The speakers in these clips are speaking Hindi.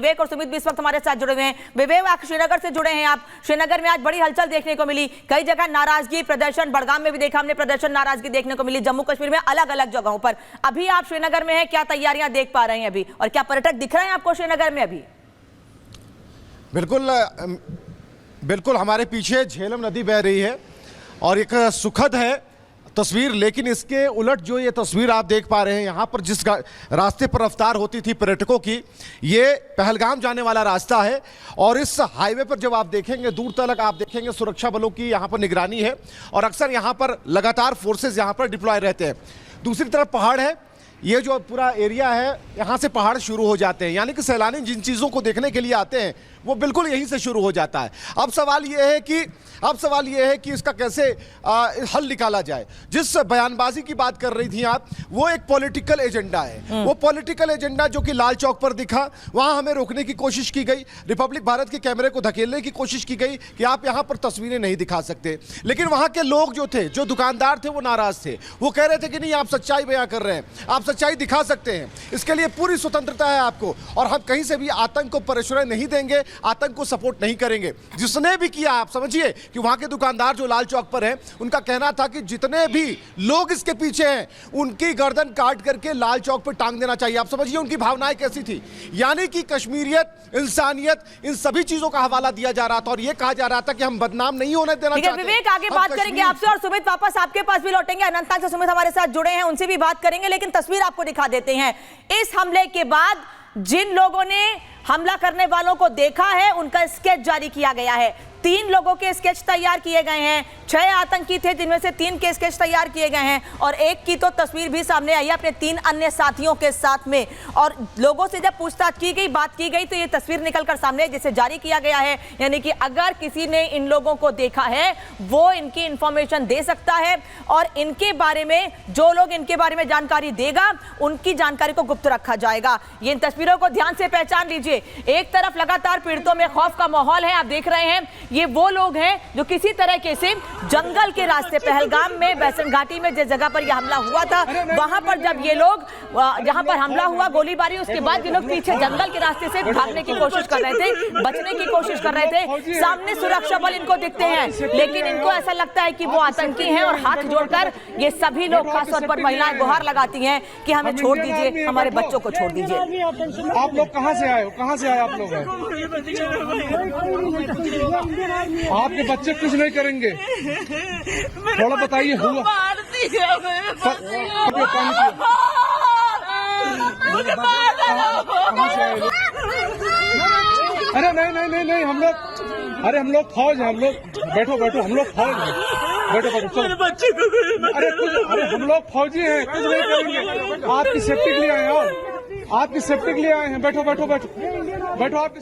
विवेक और सुमित भी इस वक्त हमारे साथ जुड़े हुए हैं। विवेक, आप श्रीनगर से जुड़े हैं। आप श्रीनगर में आज बड़ी हलचल देखने को मिली, कई जगह नाराजगी प्रदर्शन, बड़गाम में भी देखा हमने प्रदर्शन नाराजगी देखने को मिली, जम्मू कश्मीर में अलग अलग जगहों पर। अभी आप श्रीनगर में हैं, क्या तैयारियां देख पा रहे हैं अभी, और क्या पर्यटक दिख रहे हैं आपको श्रीनगर में अभी? बिल्कुल हमारे पीछे झेलम नदी बह रही है और एक सुखद है तस्वीर, लेकिन इसके उलट जो ये तस्वीर आप देख पा रहे हैं, यहाँ पर जिस रास्ते पर रफ्तार होती थी पर्यटकों की, ये पहलगाम जाने वाला रास्ता है। और इस हाईवे पर जब आप देखेंगे दूर तक आप देखेंगे सुरक्षा बलों की यहाँ पर निगरानी है और अक्सर यहाँ पर लगातार फोर्सेस यहाँ पर डिप्लॉय रहते हैं। दूसरी तरफ पहाड़ है, ये जो पूरा एरिया है यहाँ से पहाड़ शुरू हो जाते हैं, यानी कि सैलानी जिन चीज़ों को देखने के लिए आते हैं वो बिल्कुल यहीं से शुरू हो जाता है। अब सवाल ये है कि इसका कैसे हल निकाला जाए। जिस बयानबाजी की बात कर रही थी आप, वो एक पॉलिटिकल एजेंडा है। वो पॉलिटिकल एजेंडा जो कि लाल चौक पर दिखा, वहां हमें रोकने की कोशिश की गई, रिपब्लिक भारत के कैमरे को धकेलने की कोशिश की गई कि आप यहां पर तस्वीरें नहीं दिखा सकते। लेकिन वहां के लोग जो थे, जो दुकानदार थे, वो नाराज थे। वो कह रहे थे कि नहीं, आप सच्चाई बयां कर रहे हैं, आप सच्चाई दिखा सकते हैं, इसके लिए पूरी स्वतंत्रता है आपको, और हम कहीं से भी आतंक को प्रश्रय नहीं देंगे, आतंक को सपोर्ट नहीं करेंगे। जिसने भी किया, आप समझिए कि वहां के दुकानदार जो लाल चौक पर हैं, उनका कहना था कि जितने भी लोग इसके पीछे हैं उनकी गर्दन काट करके लाल चौक पर टांग देना चाहिए। आप समझिए उनकी भावनाएं कैसी थी, यानी कि कश्मीरियत, इंसानियत, इन सभी चीजों का हवाला दिया जा रहा था और यह कहा जा रहा था कि हम बदनाम नहीं होने देना चाहते। विवेक, आगे बात करेंगे आपसे और सुमित वापस आपके पास भी लौटेंगे। अनंतनाग से सुमित हमारे साथ जुड़े हैं, उनसे भी बात करेंगे, लेकिन तस्वीर आपको दिखा देते हैं। इस हमले के बाद जिन लोगों ने हमला करने वालों को देखा है, उनका स्केच जारी किया गया है। 3 लोगों के स्केच तैयार किए गए हैं। 6 आतंकी थे, जिनमें से 3 के स्केच तैयार किए गए हैं और एक की तो तस्वीर भी सामने आई है अपने 3 अन्य साथियों के साथ में। और लोगों से जब पूछताछ की गई, बात की गई, तो ये तस्वीर निकलकर सामने जिसे जारी किया गया है, यानी कि अगर किसी ने इन लोगों को देखा है वो इनकी इंफॉर्मेशन दे सकता है और इनके बारे में, जो लोग इनके बारे में जानकारी देगा, उनकी जानकारी को गुप्त रखा जाएगा। ये इन तस्वीरों को ध्यान से पहचान लीजिए। एक तरफ लगातार पीड़ितों में खौफ का माहौल है, आप देख रहे हैं, ये वो लोग हैं जो किसी तरीके से जंगल के रास्ते, पहलगाम में बैसन घाटी में जिस जगह पर यह हमला हुआ था, वहां पर जब ये लोग, जहां पर हमला हुआ, गोलीबारी, उसके बाद ये लोग पीछे जंगल के रास्ते से भागने की कोशिश कर रहे थे, बचने की कोशिश कर रहे थे। सामने सुरक्षा बल इनको दिखते हैं, लेकिन इनको ऐसा लगता है कि वो आतंकी हैं और हाथ जोड़कर ये सभी लोग, खासतौर पर महिलाएं, गुहार लगाती हैं कि हमें छोड़ दीजिए, हमारे बच्चों को छोड़ दीजिए। आप लोग कहां से आए हो? कहां से आए आप लोग? आपके बच्चे कुछ नहीं करेंगे, थोड़ा बताइए। हुआ अरे नहीं, हम लोग फौज हैं, हम लोग बैठो, हम लोग फौज हैं, बैठो। अरे हम लोग फौजी हैं, कुछ नहीं करेंगे, आपकी सेफ्टी के लिए आए हैं, आपकी सेफ्टी के लिए आए हैं, बैठो आपकी।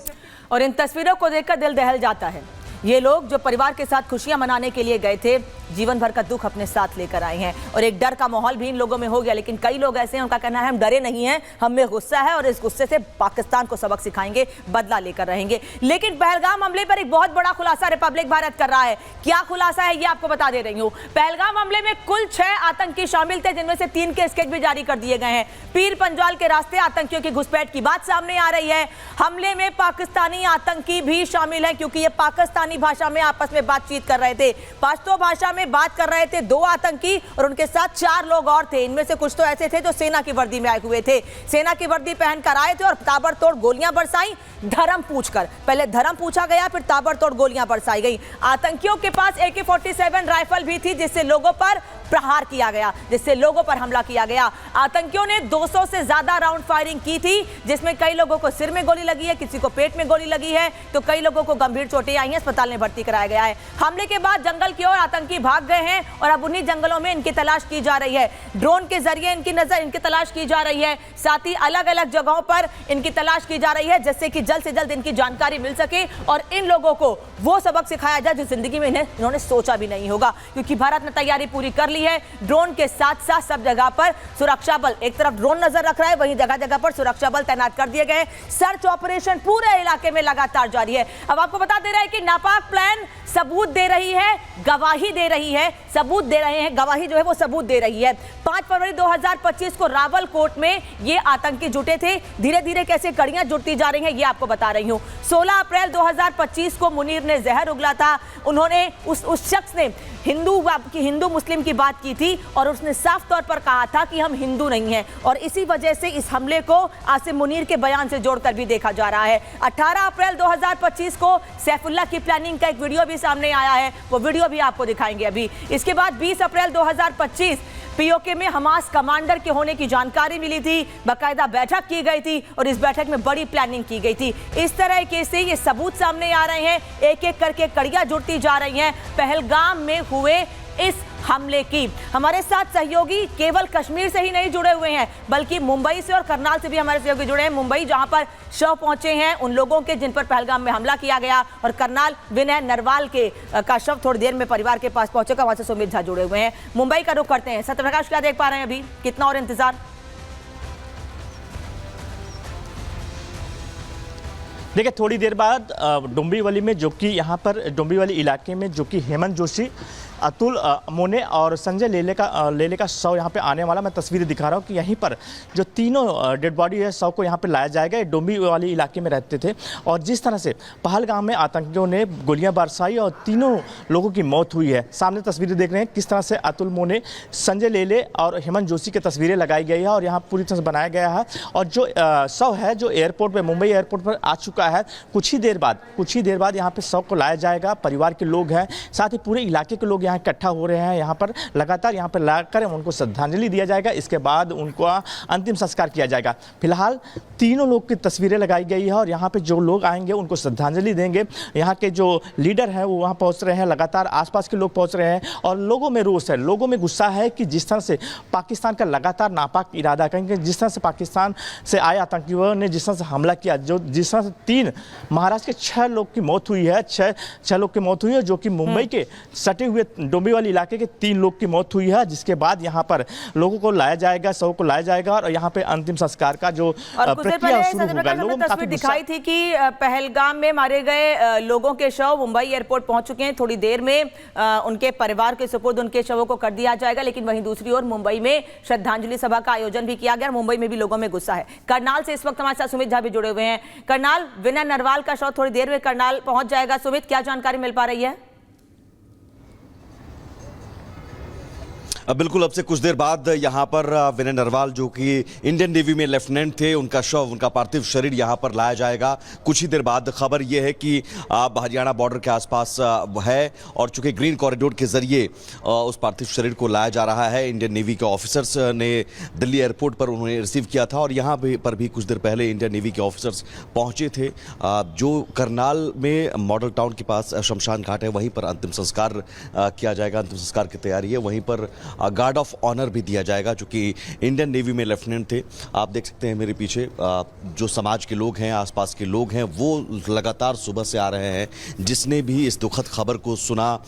और इन तस्वीरों को देखकर दिल दहल जाता है। ये लोग जो परिवार के साथ खुशियां मनाने के लिए गए थे, जीवन भर का दुख अपने साथ लेकर आए हैं और एक डर का माहौल भी इन लोगों में हो गया। लेकिन कई लोग ऐसे हैं, उनका कहना है हम डरे नहीं हैं, हम में गुस्सा है और इस गुस्से से पाकिस्तान को सबक सिखाएंगे, बदला लेकर रहेंगे। लेकिन पहलगाम हमले पर एक बहुत बड़ा खुलासा रिपब्लिक भारत कर रहा है। क्या खुलासा है ये आपको बता दे रही हूँ। पहलगाम हमले में कुल 6 आतंकी शामिल थे, जिनमें से 3 के स्केच भी जारी कर दिए गए हैं। पीर पंजाल के रास्ते आतंकियों की घुसपैठ की बात सामने आ रही है। हमले में पाकिस्तानी आतंकी भी शामिल है, क्योंकि ये पाकिस्तानी भाषा में आपस में बातचीत कर रहे थे, पश्तो भाषा में बात कर रहे थे। 2 आतंकी और उनके साथ 4 लोग और थे। इनमें से कुछ तो ऐसे थे जो सेना की वर्दी में आए हुए थे, सेना की वर्दी पहनकर आए थे और ताबड़तोड़ गोलियां बरसाई, धर्म पूछकर। पहले धर्म पूछा गया, फिर ताबड़तोड़ गोलियां बरसाई गई। आतंकियों के पास AK-47 राइफल भी थी, जिससे लोगों पर प्रहार किया गया, जिससे लोगों पर हमला किया गया। आतंकियों ने 200 से ज्यादा राउंड फायरिंग की थी, जिसमें कई लोगों को सिर में गोली लगी है, किसी को पेट में गोली लगी है, तो कई लोगों को गंभीर चोटें आई हैं, अस्पताल में भर्ती कराया गया है। हमले के बाद जंगल की ओर आतंकी भाग गए हैं और अब उन्हीं जंगलों में इनकी तलाश की जा रही है। ड्रोन के जरिए इनकी तलाश की जा रही है, साथ ही अलग अलग जगहों पर इनकी तलाश की जा रही है, जिससे कि जल्द से जल्द इनकी जानकारी मिल सके और इन लोगों को वो सबक सिखाया जाए जो जिंदगी में इन्होंने सोचा भी नहीं होगा। क्योंकि भारत ने तैयारी पूरी कर ली है। ड्रोन के साथ साथ सब जगह पर सुरक्षा बल, एक तरफ ड्रोन नजर रख रहा है, वहीं जगह जगह पर सुरक्षा बल तैनात कर दिए गए। सर्च ऑपरेशन पूरे इलाके में लगातार जारी है। अब आपको बता दे रहा है कि नापाक प्लान सबूत दे रही है, गवाही दे रही है, सबूत दे रहे हैं, गवाही जो है वो सबूत दे रही है। 5 फरवरी 2025 को रावलकोट में ये आतंकी जुटे थे। धीरे धीरे कैसे कड़ियां जुड़ती जा रही हैं ये आपको बता रही हूं। 16 अप्रैल 2025 को मुनीर ने जहर उगला था। उन्होंने उस शख्स ने हिंदू मुस्लिम की बात की थी और उसने साफ तौर पर कहा था कि हम हिंदू नहीं हैं, और इसी वजह से इस हमले को आसिम मुनीर के बयान से जोड़कर भी देखा जा रहा है। 18 अप्रैल 2025 को सैफुल्लाह की प्लानिंग का एक वीडियो भी सामने आया है, वो वीडियो भी आपको दिखाएंगे अभी। इसके बाद 20 अप्रैल 2025 पीओके में हमास कमांडर के होने की जानकारी मिली थी, बाकायदा बैठक की गई थी और इस बैठक में बड़ी प्लानिंग की गई थी। इस तरह के से ये सबूत सामने आ रहे हैं, एक एक करके कड़ियां जुड़ती जा रही हैं पहलगाम में हुए इस हमले की। हमारे साथ सहयोगी केवल कश्मीर से ही नहीं जुड़े हुए हैं, बल्कि मुंबई से और करनाल से भी हमारे सहयोगी जुड़े हैं। मुंबई जहां पर शव पहुंचे हैं उन लोगों के जिन पर पहलगाम में हमला किया गया, और करनाल विनय नरवाल का शव थोड़ी देर में परिवार के पास पहुंचेगा, वहां से सुमित झा जुड़े हुए हैं। मुंबई का रुख करते हैं। सत्यप्रकाश, क्या देख पा रहे हैं अभी, कितना और इंतजार? देखिए, थोड़ी देर बाद डोंबिवली में, जो कि यहाँ पर डोंबिवली इलाके में, जो कि हेमंत जोशी, अतुल मोने और संजय लेले का शव यहाँ पे आने वाला। मैं तस्वीरें दिखा रहा हूँ कि यहीं पर जो तीनों डेड बॉडी है शव को यहाँ पे लाया जाएगा। ये डोंबिवली इलाके में रहते थे और जिस तरह से पहलगाम में आतंकियों ने गोलियां बरसाई और तीनों लोगों की मौत हुई है। सामने तस्वीरें देख रहे हैं किस तरह से अतुल मोने, संजय लेले और हेमंत जोशी की तस्वीरें लगाई गई है और यहाँ पूरी तरह से बनाया गया है। और जो शव है जो एयरपोर्ट पर, मुंबई एयरपोर्ट पर आ चुका है, कुछ ही देर बाद यहाँ पे शव को लाया जाएगा। परिवार के लोग हैं, साथ ही पूरे इलाके के लोग इकट्ठा हो रहे हैं। यहाँ पर लगातार यहाँ पर लाकर उनको श्रद्धांजलि दिया जाएगा। इसके बाद उनको अंतिम संस्कार किया जाएगा। फिलहाल तीनों लोग की तस्वीरें लगाई गई है और यहाँ पे जो लोग आएंगे उनको श्रद्धांजलि देंगे। यहाँ के जो लीडर हैं वो वहाँ पहुँच रहे हैं, लगातार आसपास के लोग पहुँच रहे हैं और लोगों में रोष है, लोगों में गुस्सा है कि जिस तरह से पाकिस्तान का लगातार नापाक इरादा, कहेंगे जिस तरह से पाकिस्तान से आए आतंकियों ने जिस तरह से हमला किया, जो जिस तरह से 3 महाराष्ट्र के 6 लोग की मौत हुई है, 6 लोग की मौत हुई है, जो कि मुंबई के सटे हुए डोंबिवली इलाके के 3 लोग की मौत हुई है। जिसके बाद यहाँ पर लोगों को लाया जाएगा, शव को लाया जाएगा और यहाँ पे अंतिम संस्कार का जो प्रक्रिया शुरू होगा। लोगों में काफी दिखाई थी कि पहलगाम में मारे गए लोगों के शव मुंबई एयरपोर्ट पहुंच चुके हैं। थोड़ी देर में उनके परिवार के सुपुर्द उनके शवों को कर दिया जाएगा। लेकिन वहीं दूसरी ओर मुंबई में श्रद्धांजलि सभा का आयोजन भी किया गया। मुंबई में भी लोगों में गुस्सा है। करनाल से इस वक्त हमारे साथ सुमित झा भी जुड़े हुए हैं। करनाल, विनय नरवाल का शव थोड़ी देर में करनाल पहुंच जाएगा। सुमित, क्या जानकारी मिल पा रही है? बिल्कुल, अब से कुछ देर बाद यहाँ पर विनय नरवाल, जो कि इंडियन नेवी में लेफ्टिनेंट थे, उनका शव, उनका पार्थिव शरीर यहाँ पर लाया जाएगा। कुछ ही देर बाद खबर ये है कि हरियाणा बॉर्डर के आसपास है और चूंकि ग्रीन कॉरिडोर के जरिए उस पार्थिव शरीर को लाया जा रहा है। इंडियन नेवी के ऑफिसर्स ने दिल्ली एयरपोर्ट पर उन्होंने रिसीव किया था और यहाँ पर भी कुछ देर पहले इंडियन नेवी के ऑफिसर्स पहुँचे थे। जो करनाल में मॉडल टाउन के पास शमशान घाट है, वहीं पर अंतिम संस्कार किया जाएगा। अंतिम संस्कार की तैयारी है। वहीं पर गार्ड ऑफ ऑनर भी दिया जाएगा, जो कि इंडियन नेवी में लेफ्टिनेंट थे। आप देख सकते हैं मेरे पीछे जो समाज के लोग हैं, आसपास के लोग हैं, वो लगातार सुबह से आ रहे हैं। जिसने भी इस दुखद खबर को सुना,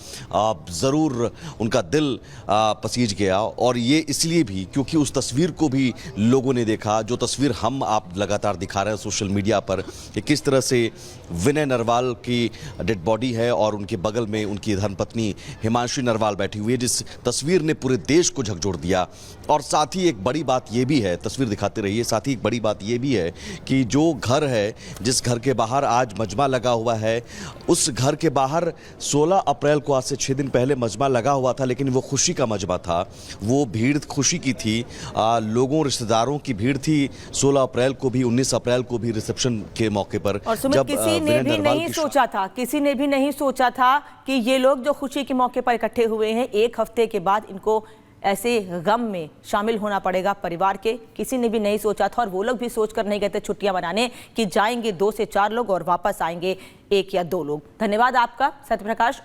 ज़रूर उनका दिल पसीज गया। और ये इसलिए भी क्योंकि उस तस्वीर को भी लोगों ने देखा, जो तस्वीर हम आप लगातार दिखा रहे हैं सोशल मीडिया पर, कि किस तरह से विनय नरवाल की डेड बॉडी है और उनके बगल में उनकी धर्मपत्नी हिमांशी नरवाल बैठी हुई है, जिस तस्वीर ने पूरे देश को झकझोर दिया। और साथ ही एक बड़ी बात यह भी है, तस्वीर दिखाते रहिए, साथ ही एक बड़ी बात यह भी है कि जो घर है, जिस घर के बाहर आज मजमा लगा हुआ है, उस घर के बाहर 16 अप्रैल को, आज से 6 दिन पहले मजमा लगा हुआ था, लेकिन वो खुशी का मजमा था। वो भीड़ खुशी की थी, लोगों, रिश्तेदारों की भीड़ थी। 16 अप्रैल को भी, 19 अप्रैल को भी रिसेप्शन के मौके पर, जब किसी ने भी नहीं सोचा था कि ये लोग जो खुशी के मौके पर इकट्ठे हुए हैं, एक हफ्ते के बाद इनको ऐसे गम में शामिल होना पड़ेगा परिवार के। किसी ने भी नहीं सोचा था और वो लोग भी सोचकर नहीं गए थे छुट्टियां मनाने कि जाएंगे 2 से 4 लोग और वापस आएंगे 1 या 2 लोग। धन्यवाद आपका सत्यप्रकाश।